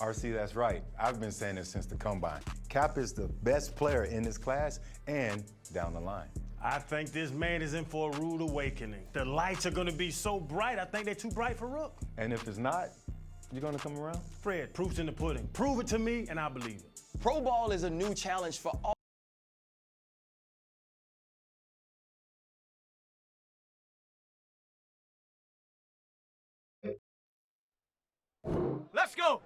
RC, that's right. I've been saying this since the combine. Cap is the best player in this class and down the line. I think this man is in for a rude awakening. The lights are gonna be so bright, I think they're too bright for Rook. And if it's not, you're gonna come around? Fred, proof's in the pudding. Prove it to me and I believe it. Pro ball is a new challenge for all. Let's go!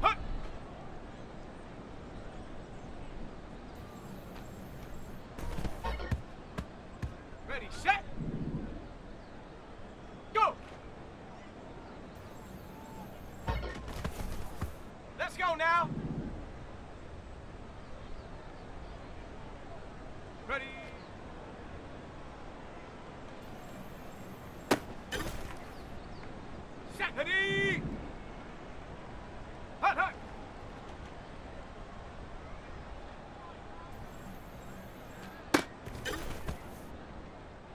Hut! Ready, set! Go! Let's go now! Ready? Set! Ready! Hut, hut!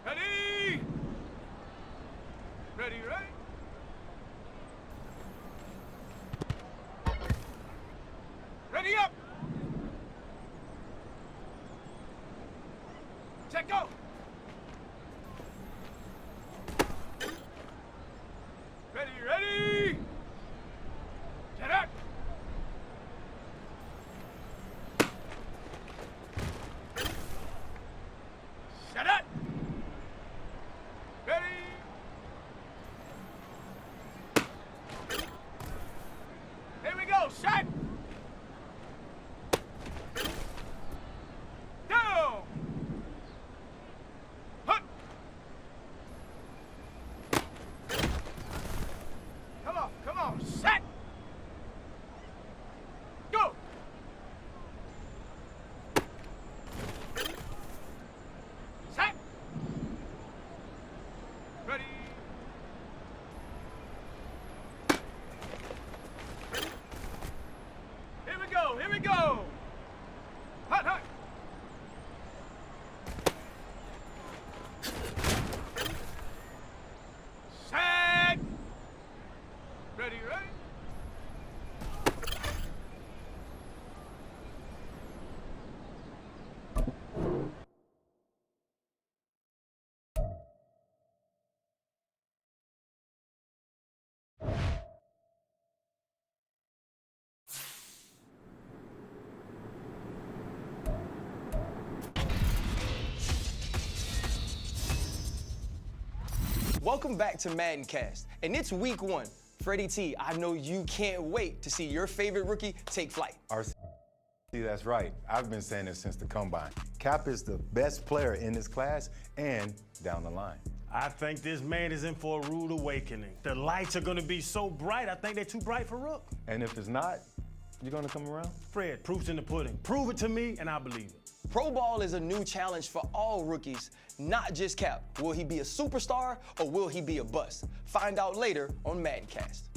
Ready! Ready, right? Ready up! Check, go! Ready, ready! Get up! Set up! Ready! Here we go, set! Down! Hut! Come on, set! Go! Set! Ready? Here we go, here we go! Hut, hut! Set! Ready, right? Welcome back to Madden Cast, and it's week 1. Freddie T, I know you can't wait to see your favorite rookie take flight. RC, that's right. I've been saying this since the combine. Cap is the best player in this class and down the line. I think this man is in for a rude awakening. The lights are gonna be so bright, I think they're too bright for Rook. And if it's not, you're gonna come around? Fred, proof's in the pudding. Prove it to me and I believe it. Pro ball is a new challenge for all rookies, not just Cap. Will he be a superstar or will he be a bust? Find out later on Madden Cast.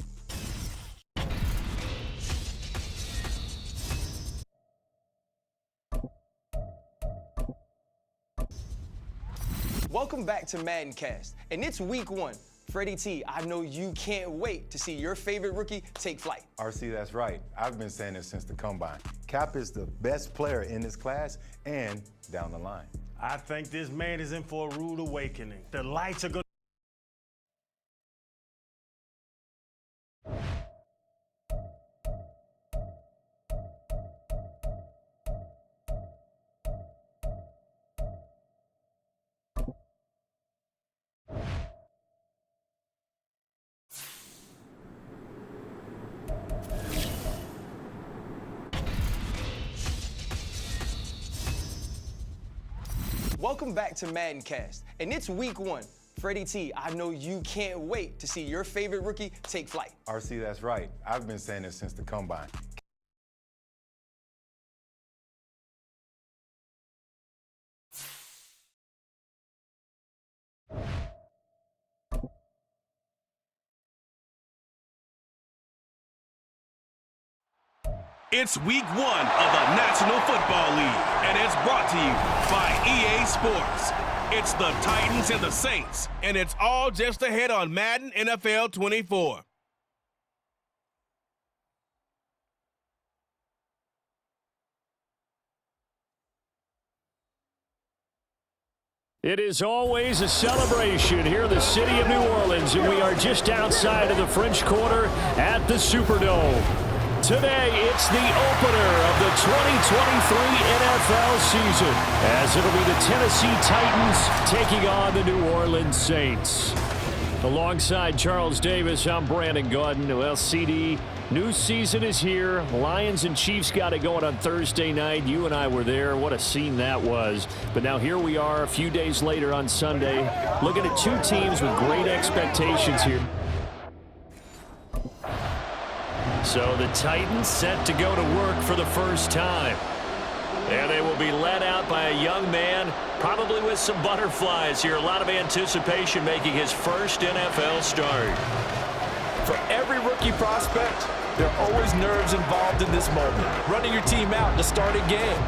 Welcome back to Madden Cast, and it's week 1. Freddie T, I know you can't wait to see your favorite rookie take flight. RC, that's right. I've been saying this since the combine. Cap is the best player in this class and down the line. I think this man is in for a rude awakening. The lights are gonna Welcome back to Madden Cast, and it's week 1. Freddie T, I know you can't wait to see your favorite rookie take flight. RC, that's right. I've been saying this since the combine. It's week 1 of the National Football League, and it's brought to you by EA Sports. It's the Titans and the Saints, and it's all just ahead on Madden NFL 24. It is always a celebration here in the city of New Orleans, and we are just outside of the French Quarter at the Superdome. Today, it's the opener of the 2023 NFL season, as it'll be the Tennessee Titans taking on the New Orleans Saints. Alongside Charles Davis, I'm Brandon Gaudin. Well, CD, new season is here. Lions and Chiefs got it going on Thursday night. You and I were there. What a scene that was. But now here we are a few days later on Sunday, looking at two teams with great expectations here. So the Titans set to go to work for the first time. And they will be led out by a young man, probably with some butterflies here. A lot of anticipation making his first NFL start. For every rookie prospect, there are always nerves involved in this moment. Running your team out to start a game.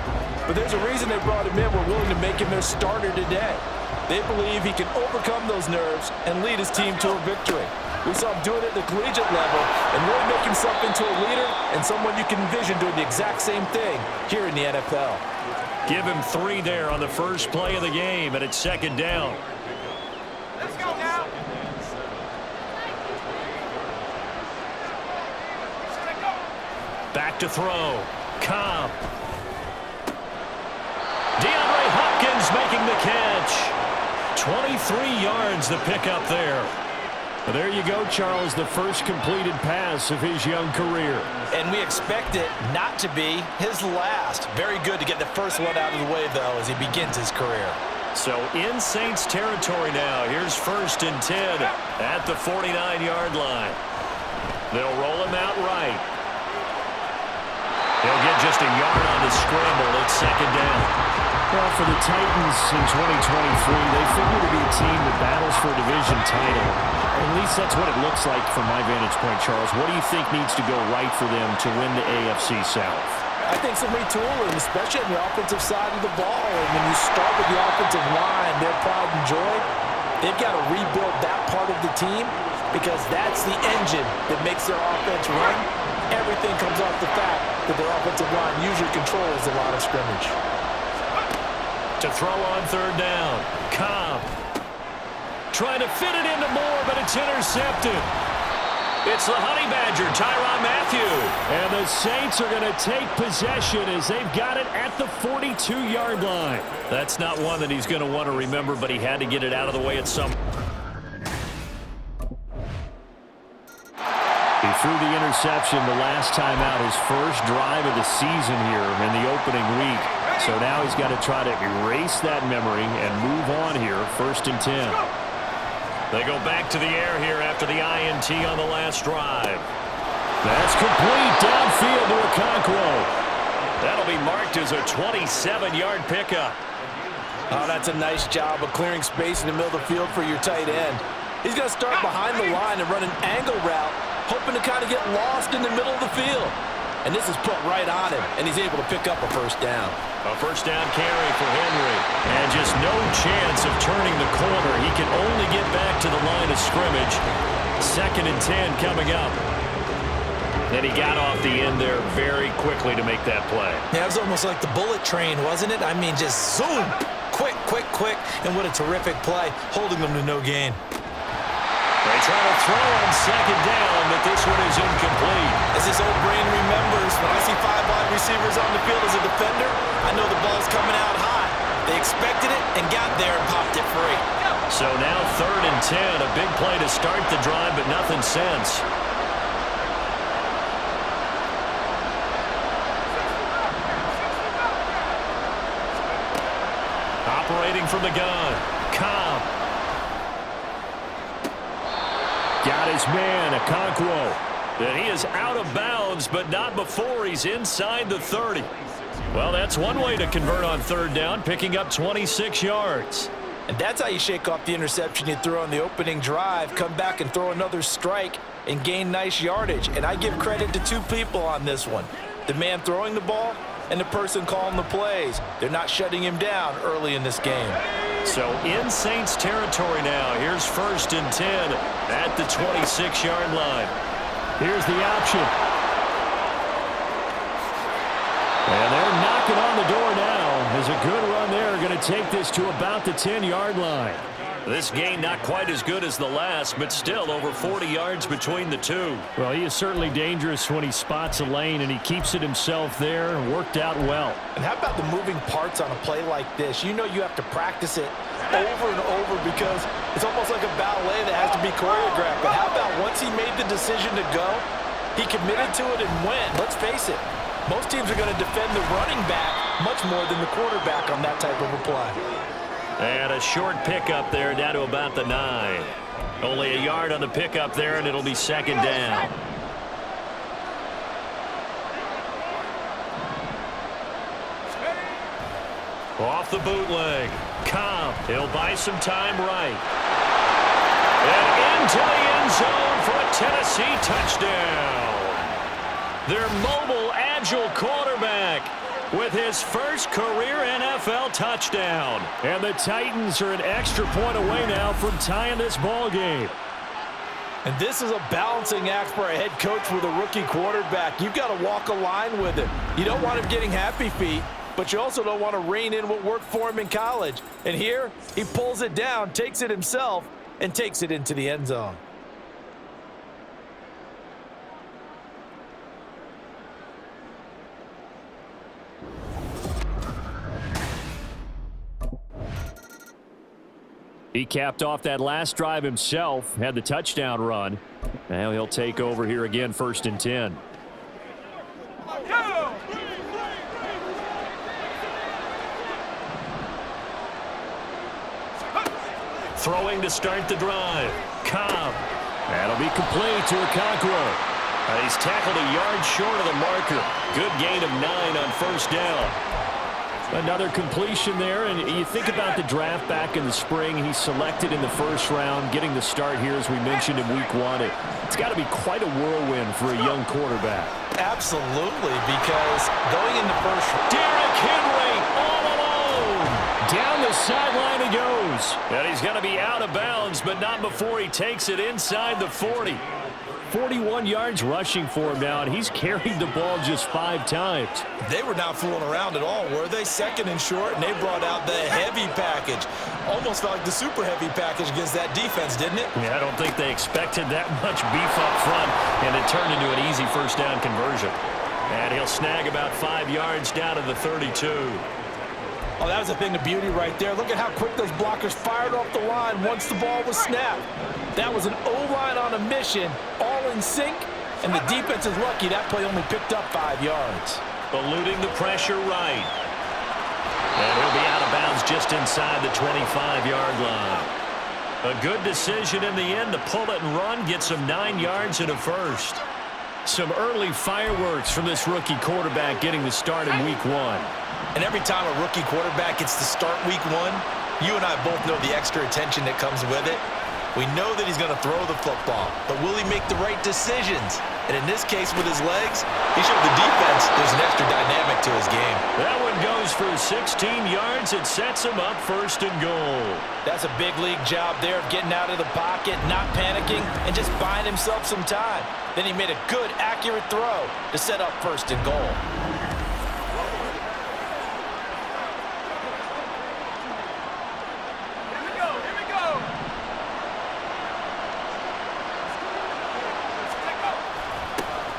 But there's a reason they brought him in. We're willing to make him their starter today. They believe he can overcome those nerves and lead his team to a victory. We saw him doing it at the collegiate level and really make himself into a leader and someone you can envision doing the exact same thing here in the NFL. Give him 3 there on the first play of the game, and it's second down. Let's go now. Back to throw. Cobb. DeAndre Hopkins making the catch. 23 yards the pickup there. Well, there you go, Charles, the first completed pass of his young career. And we expect it not to be his last. Very good to get the first one out of the way, though, as he begins his career. So in Saints territory now. Here's 1st and 10 at the 49-yard line. They'll roll him out right. He'll get just a yard on the scramble. It's second down. Well, for the Titans in 2023, they figure to be a team that battles for a division title. At least that's what it looks like from my vantage point, Charles. What do you think needs to go right for them to win the AFC South? I think some retooling, especially on the offensive side of the ball. And when you start with the offensive line, their pride and joy, they've got to rebuild that part of the team because that's the engine that makes their offense run. Everything comes off the fact that their offensive line usually controls the line of scrimmage. To throw on third down. Cobb. Trying to fit it into Moore, but it's intercepted. It's the Honey Badger, Tyrann Mathieu. And the Saints are going to take possession as they've got it at the 42-yard line. That's not one that he's going to want to remember, but he had to get it out of the way at some. He threw the interception the last time out, his first drive of the season here in the opening week. So now he's got to try to erase that memory and move on here, 1st and 10. They go back to the air here after the INT on the last drive. That's complete downfield to Okonkwo. That'll be marked as a 27-yard pickup. Oh, that's a nice job of clearing space in the middle of the field for your tight end. He's going to start behind the line and run an angle route, hoping to kind of get lost in the middle of the field. And this is put right on him, and he's able to pick up a first down. A first down carry for Henry. And just no chance of turning the corner. He can only get back to the line of scrimmage. 2nd and 10 coming up. And he got off the end there very quickly to make that play. Yeah, it was almost like the bullet train, wasn't it? I mean, just zoom. Quick, quick, quick. And what a terrific play, holding them to no gain. They try to throw on 2nd down, but this one is incomplete. As this old brain remembers, when I see 5 wide receivers on the field as a defender, I know the ball's coming out high. They expected it and got there and popped it free. So now 3rd and 10, a big play to start the drive, but nothing since. Operating from the gun, Cobb. Got his man, Okonkwo. And he is out of bounds, but not before he's inside the 30. Well, that's one way to convert on 3rd down, picking up 26 yards. And that's how you shake off the interception you threw on the opening drive, come back and throw another strike and gain nice yardage. And I give credit to 2 people on this one. the man throwing the ball and the person calling the plays. They're not shutting him down early in this game. So in Saints territory now. Here's 1st and 10 at the 26-yard line. Here's the option. And they're knocking on the door now. There's a good run there. Going to take this to about the 10-yard line. This gain not quite as good as the last, but still over 40 yards between the two. Well, he is certainly dangerous when he spots a lane, and he keeps it himself there. Worked out well. And how about the moving parts on a play like this? You know you have to practice it over and over because it's almost like a ballet that has to be choreographed. But how about once he made the decision to go, he committed to it and went. Let's face it, most teams are going to defend the running back much more than the quarterback on that type of a play. And a short pickup there down to about the 9. Only a yard on the pickup there, and it'll be 2nd down. Off the bootleg. Cobb. He'll buy some time right. And into the end zone for a Tennessee touchdown. Their mobile, agile quarterback with his first career NFL touchdown. And the Titans are an extra point away now from tying this ball game. And this is a balancing act for a head coach with a rookie quarterback. You've got to walk a line with him. You don't want him getting happy feet, but you also don't want to rein in what worked for him in college. And here, he pulls it down, takes it himself, and takes it into the end zone. He capped off that last drive himself, had the touchdown run. Now he'll take over here again, 1st and 10. Throwing to start the drive. Cobb. That'll be complete to Okonkwo. He's tackled a yard short of the marker. Good gain of 9 on 1st down. Another completion there, and you think about the draft back in the spring. He's selected in the 1st round, getting the start here, as we mentioned, in week 1. It's got to be quite a whirlwind for a young quarterback. Absolutely, because going in the 1st... Derrick Henry all alone. Down the sideline he goes. And he's going to be out of bounds, but not before he takes it inside the 40. 41 yards rushing for him now, and he's carried the ball just 5 times. They were not fooling around at all, were they? 2nd and short, and they brought out the heavy package. Almost felt like the super heavy package against that defense, didn't it? Yeah, I don't think they expected that much beef up front, and it turned into an easy 1st down conversion. And he'll snag about 5 yards down to the 32. Oh, that was a thing of beauty right there. Look at how quick those blockers fired off the line once the ball was snapped. That was an O-line on a mission, all in sync, and the defense is lucky that play only picked up 5 yards. Eluding the pressure right. And he'll be out of bounds just inside the 25-yard line. A good decision in the end to pull it and run, gets him 9 yards and a 1st. Some early fireworks from this rookie quarterback getting the start in week 1. And every time a rookie quarterback gets to start week 1, you and I both know the extra attention that comes with it. We know that he's going to throw the football, but will he make the right decisions? And in this case, with his legs, he showed the defense there's an extra dynamic to his game. That one goes for 16 yards. It sets him up 1st and goal. That's a big league job there of getting out of the pocket, not panicking, and just buying himself some time. Then he made a good, accurate throw to set up 1st and goal.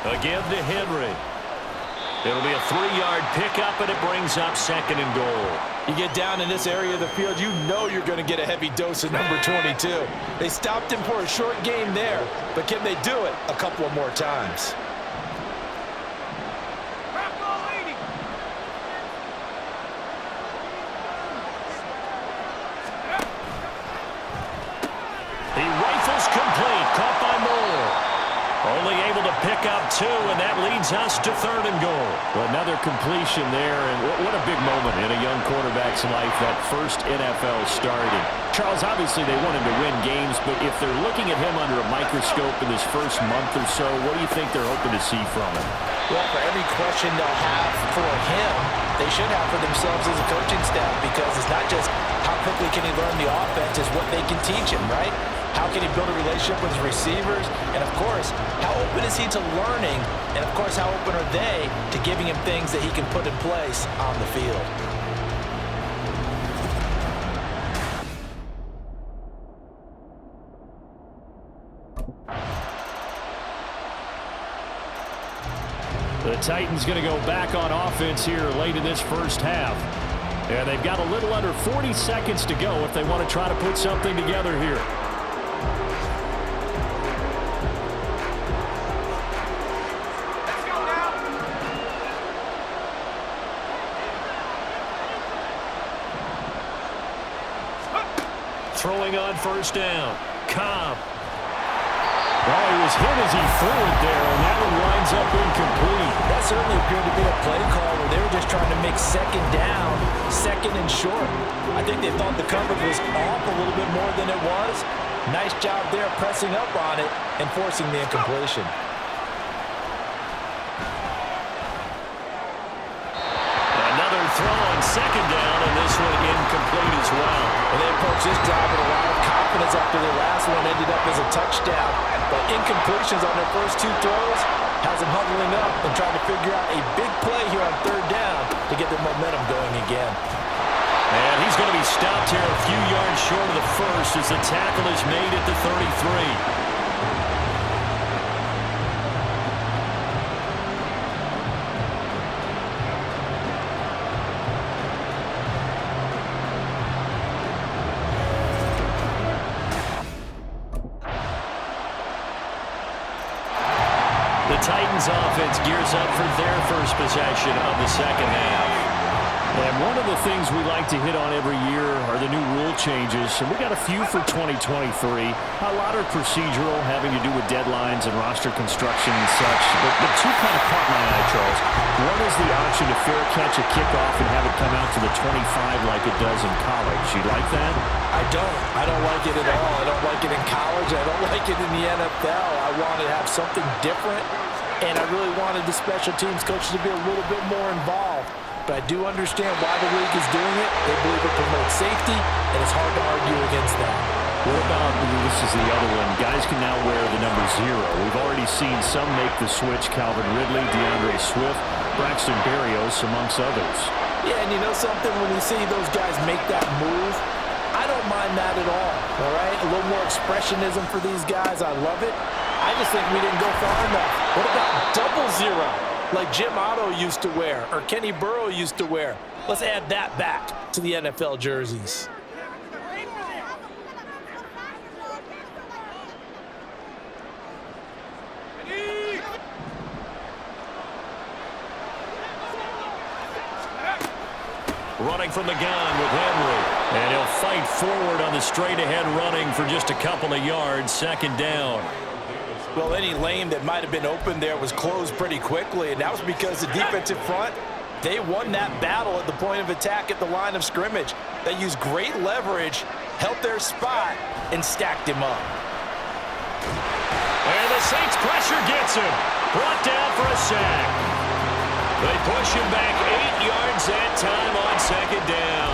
Again to Henry. It'll be a 3-yard pickup, and it brings up 2nd and goal. You get down in this area of the field, you know you're going to get a heavy dose of number 22. They stopped him for a short game there, but can they do it a couple of more times? He rifles complete, caught by Moore. Only able to pick up 2, and that leads us to 3rd and goal. Well, another completion there, and what a big moment in a young quarterback's life, that first NFL start. And Charles, obviously they want him to win games, but if they're looking at him under a microscope in this first month or so, what do you think they're hoping to see from him? Well, for every question they'll have for him, they should have for themselves as a coaching staff, because it's not just how quickly can he learn the offense, it's what they can teach him, right? How can he build a relationship with his receivers? And, of course, how open is he to learning? And, of course, how open are they to giving him things that he can put in place on the field? The Titans going to go back on offense here late in this first half. And they've got a little under 40 seconds to go if they want to try to put something together here. Let's go now. Throwing on first down. Cobb. Oh, he was hit as he threw it there, and that one winds up incomplete. That certainly appeared to be a play call where they were just trying to make second down, second and short. I think they thought the coverage was off a little bit more than it was. Nice job there pressing up on it and forcing the incompletion. Another throw on second down, and this one incomplete as well. And they approached this drive with a lot of confidence after their last one ended up as a touchdown. But incompletions on their first 2 throws has them huddling up and trying to figure out a big play here on 3rd down to get their momentum going again. And he's going to be stopped here a few yards short of the first as the tackle is made at the 33. The Titans offense gears up for their first possession of the second half. And one of the things we like to hit on every year are the new rule changes. And we got a few for 2023. A lot are procedural, having to do with deadlines and roster construction and such. But 2 kind of caught my eye, Charles. One is the option to fair catch a kickoff and have it come out to the 25 like it does in college. You like that? I don't. I don't like it at all. I don't like it in college. I don't like it in the NFL. I want to have something different, and I really wanted the special teams coaches to be a little bit more involved. But I do understand why the league is doing it. They believe it promotes safety, and it's hard to argue against that. What about, this is the other one, guys can now wear the number 0. We've already seen some make the switch, Calvin Ridley, DeAndre Swift, Braxton Berrios, amongst others. Yeah, and you know something? When you see those guys make that move, I don't mind that at all right? A little more expressionism for these guys. I love it. I just think we didn't go far enough. What about double 0, like Jim Otto used to wear or Kenny Burrow used to wear? Let's add that back to the NFL jerseys. Running from the gun with Henry. And he'll fight forward on the straight-ahead running for just a couple of yards. Second down. Well, any lane that might have been open there was closed pretty quickly, and that was because the defensive front, they won that battle at the point of attack at the line of scrimmage. They used great leverage, held their spot, and stacked him up. And the Saints pressure gets him. Brought down for a sack. They push him back 8 yards that time on second down.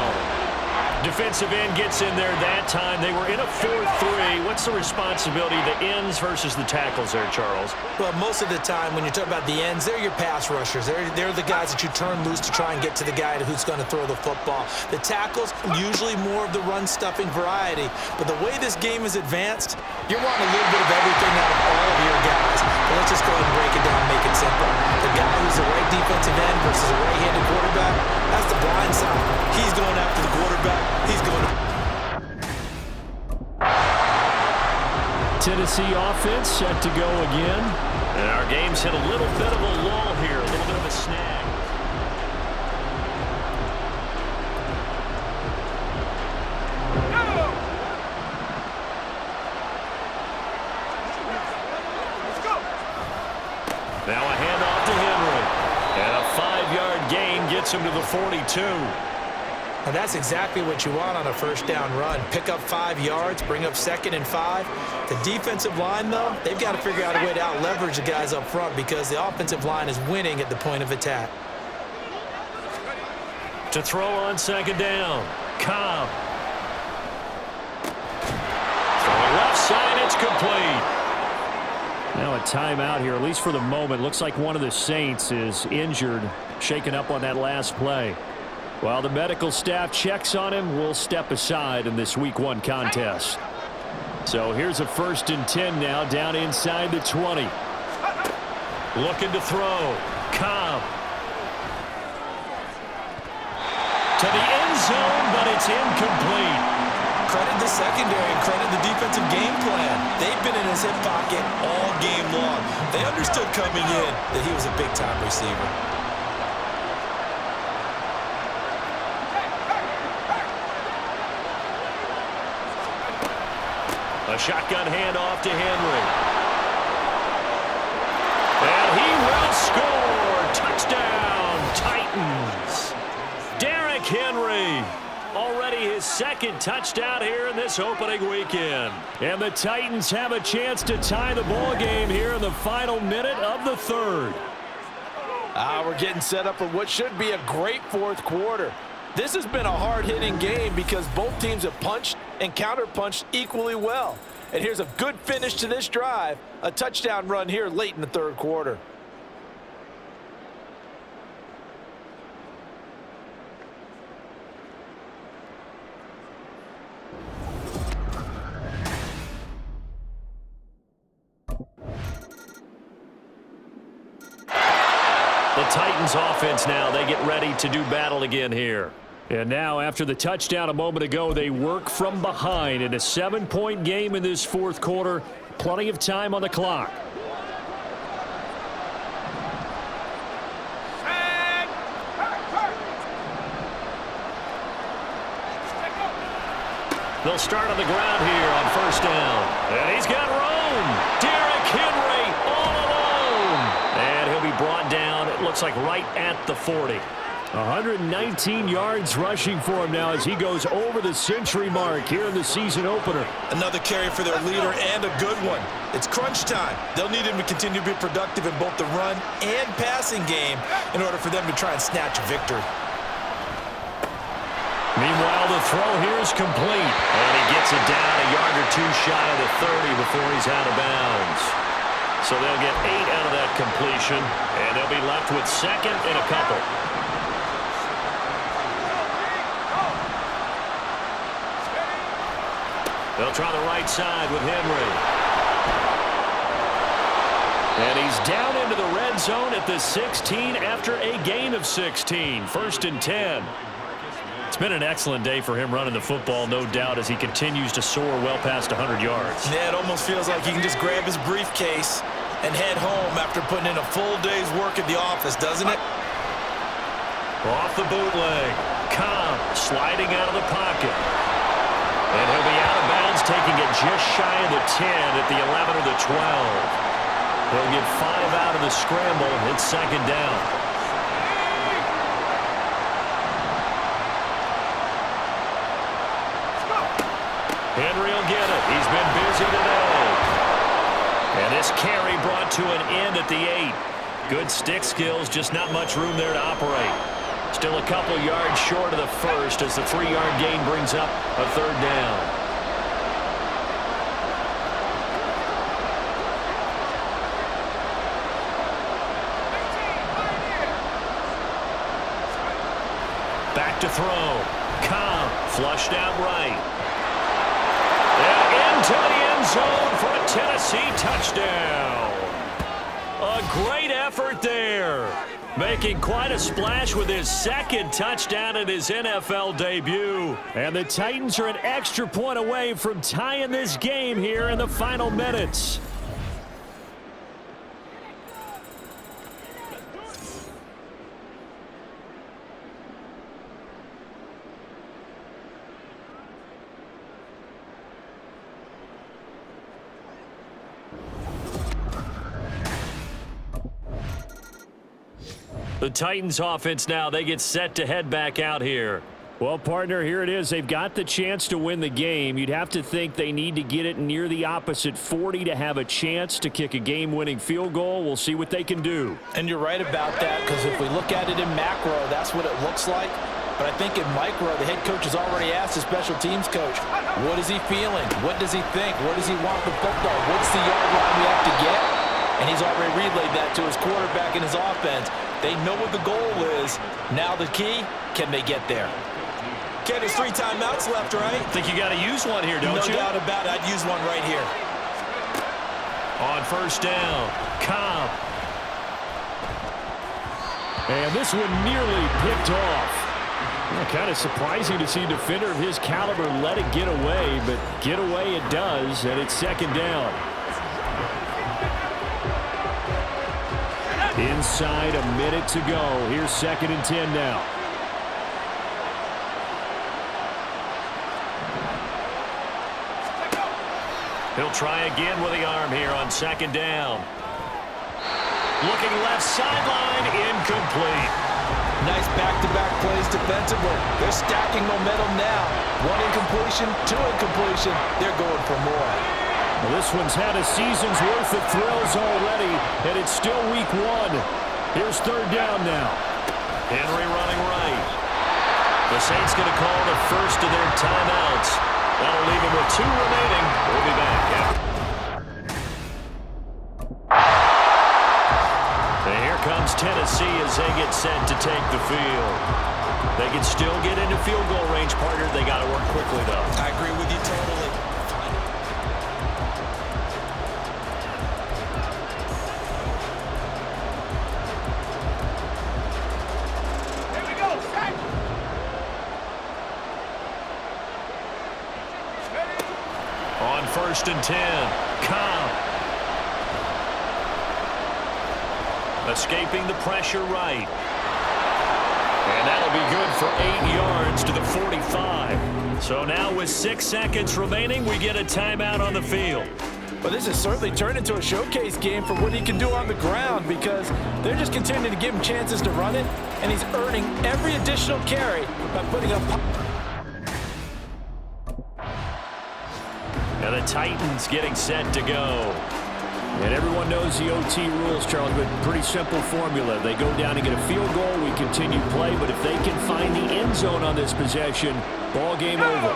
Defensive end gets in there that time. They were in a 4-3. What's the responsibility, the ends versus the tackles there, Charles? Well, most of the time when you're talking about the ends, they're your pass rushers. They're the guys that you turn loose to try and get to the guy who's going to throw the football. The tackles, usually more of the run-stuffing variety. But the way this game is advanced, you're wanting a little bit of everything out of all of your guys. But let's just go ahead and break it down, make it simple. The guy who's a right defensive end versus a right-handed quarterback, that's the blind side. He's going after the quarterback. He's going to... Tennessee offense set to go again. And our game's hit a little bit of a lull here, a little bit of a snag. gets him to the 42. And that's exactly what you want on a first down run. Pick up 5 yards, bring up 2nd and 5. The defensive line, though, they've got to figure out a way to out-leverage the guys up front because the offensive line is winning at the point of attack. To throw on 2nd down, Cobb. Throwing left side, it's complete. Now a timeout here, at least for the moment. Looks like one of the Saints is injured, shaken up on that last play. While the medical staff checks on him, we'll step aside in this Week 1 contest. So here's a 1st and 10 now, down inside the 20. Looking to throw. Cobb. To the end zone, but it's incomplete. Credit the secondary and credit the defensive game plan. They've been in his hip pocket all game long. They understood coming in that he was a big-time receiver. A shotgun handoff to Henry. And he will score. Touchdown, Titans. Derrick Henry. Already his 2nd touchdown here in this opening weekend. And the Titans have a chance to tie the ball game here in the final minute of the 3rd. We're getting set up for what should be a great 4th quarter. This has been a hard-hitting game because both teams have punched and counter-punched equally well. And here's a good finish to this drive, a touchdown run here late in the 3rd quarter. The Titans offense now, they get ready to do battle again here. And now after the touchdown a moment ago, they work from behind in a 7-point game in this 4th quarter. Plenty of time on the clock. They'll start on the ground here on 1st down. And he's got room. Derrick Henry all alone. And he'll be brought down, it looks like right at the 40. 119 yards rushing for him now as he goes over the century mark here in the season opener. Another carry for their leader and a good one. It's crunch time. They'll need him to continue to be productive in both the run and passing game in order for them to try and snatch a victory. Meanwhile, the throw here is complete. And he gets it down a yard or 2 shy of the 30 before he's out of bounds. So they'll get 8 out of that completion, and they'll be left with 2nd and a couple. They'll try the right side with Henry. And he's down into the red zone at the 16 after a gain of 16. 1st and 10. It's been an excellent day for him running the football, no doubt, as he continues to soar well past 100 yards. Yeah, it almost feels like he can just grab his briefcase and head home after putting in a full day's work at the office, doesn't it? Off the bootleg. Cobb sliding out of the pocket. And he'll be out of bounds, taking it just shy of the 10 at the 11 or the 12. He'll get 5 out of the scramble. It's 2nd down. Henry will get it. He's been busy today. And this carry brought to an end at the 8. Good stick skills, just not much room there to operate. Still a couple yards short of the 1st as the 3-yard gain brings up a 3rd down. Back to throw. Cobb flushed out right. And into the end zone for a Tennessee touchdown. A great effort there. Making quite a splash with his 2nd touchdown in his NFL debut. And the Titans are an extra point away from tying this game here in the final minutes. The Titans offense now, they get set to head back out here. Well, partner, here it is. They've got the chance to win the game. You'd have to think they need to get it near the opposite 40 to have a chance to kick a game-winning field goal. We'll see what they can do. And you're right about that, because if we look at it in macro, that's what it looks like. But I think in micro, the head coach has already asked the special teams coach, what is he feeling? What does he think? Where does he want the football? What's the yard line we have to get? And he's already relayed that to his quarterback and his offense. They know what the goal is. Now the key, can they get there? Ken, there's 3 timeouts left, right? Think you got to use one here, don't you? No doubt about it. I'd use one right here. On first down, Cobb. And this one nearly picked off. Kind of surprising to see a defender of his caliber let it get away, but get away it does, and it's second down. Inside a minute to go. Here's 2nd and 10 now. He'll try again with the arm here on 2nd down. Looking left sideline, incomplete. Nice back-to-back plays defensively. They're stacking momentum now. 1 incompletion, 2 incompletion. They're going for more. Well, this one's had a season's worth of thrills already, and it's still week 1. Here's 3rd down now. Henry running right. The Saints going to call the first of their timeouts. That'll leave him with 2 remaining. We'll be back. And here comes Tennessee as they get set to take the field. They can still get into field goal range, partner. They got to work quickly, though. I agree with you totally. Here we go, set. On 1st and 10, Cobb. Escaping the pressure right. And that'll be good for 8 yards to the 45. So now with 6 seconds remaining, we get a timeout on the field. But this has certainly turned into a showcase game for what he can do on the ground, because they're just continuing to give him chances to run it, and he's earning every additional carry by putting up. And the Titans getting set to go. And everyone knows the OT rules, Charles, but pretty simple formula. They go down and get a field goal, we continue play, but if they can find the end zone on this possession, ball game over.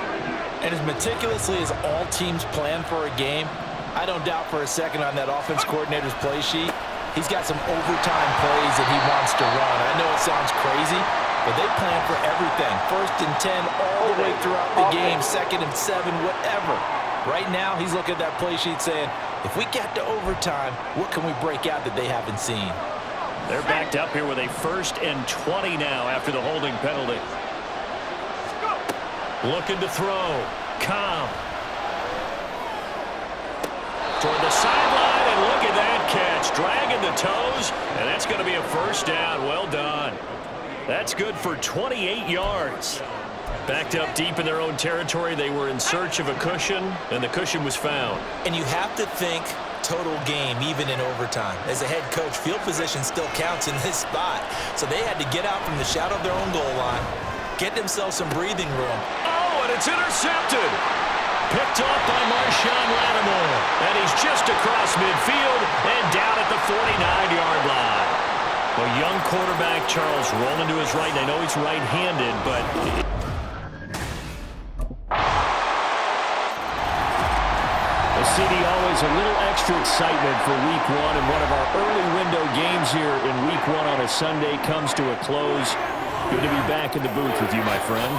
And as meticulously as all teams plan for a game, I don't doubt for a second on that offense coordinator's play sheet, he's got some overtime plays that he wants to run. I know it sounds crazy, but they plan for everything. 1st and 10 all the way throughout the game, 2nd and 7, whatever. Right now, he's looking at that play sheet saying, if we get to overtime, what can we break out that they haven't seen? They're backed up here with a 1st and 20 now after the holding penalty. Looking to throw. Cobb. Toward the sideline, and look at that catch. Dragging the toes, and that's going to be a 1st down. Well done. That's good for 28 yards. Backed up deep in their own territory, they were in search of a cushion, and the cushion was found. And you have to think total game, even in overtime. As a head coach, field position still counts in this spot. So they had to get out from the shadow of their own goal line, get themselves some breathing room. Oh, and it's intercepted. Picked off by Marshawn Lattimore. And he's just across midfield and down at the 49-yard line. A young quarterback, Charles, rolling to his right. And I know he's right-handed, but CD, always a little extra excitement for week 1, and one of our early window games here in week 1 on a Sunday comes to a close. Good to be back in the booth with you, my friend.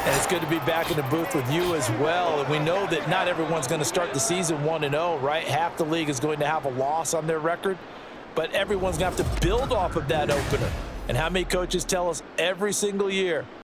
And it's good to be back in the booth with you as well. And we know that not everyone's going to start the season 1-0, right? Half the league is going to have a loss on their record, but everyone's going to have to build off of that opener. And how many coaches tell us every single year,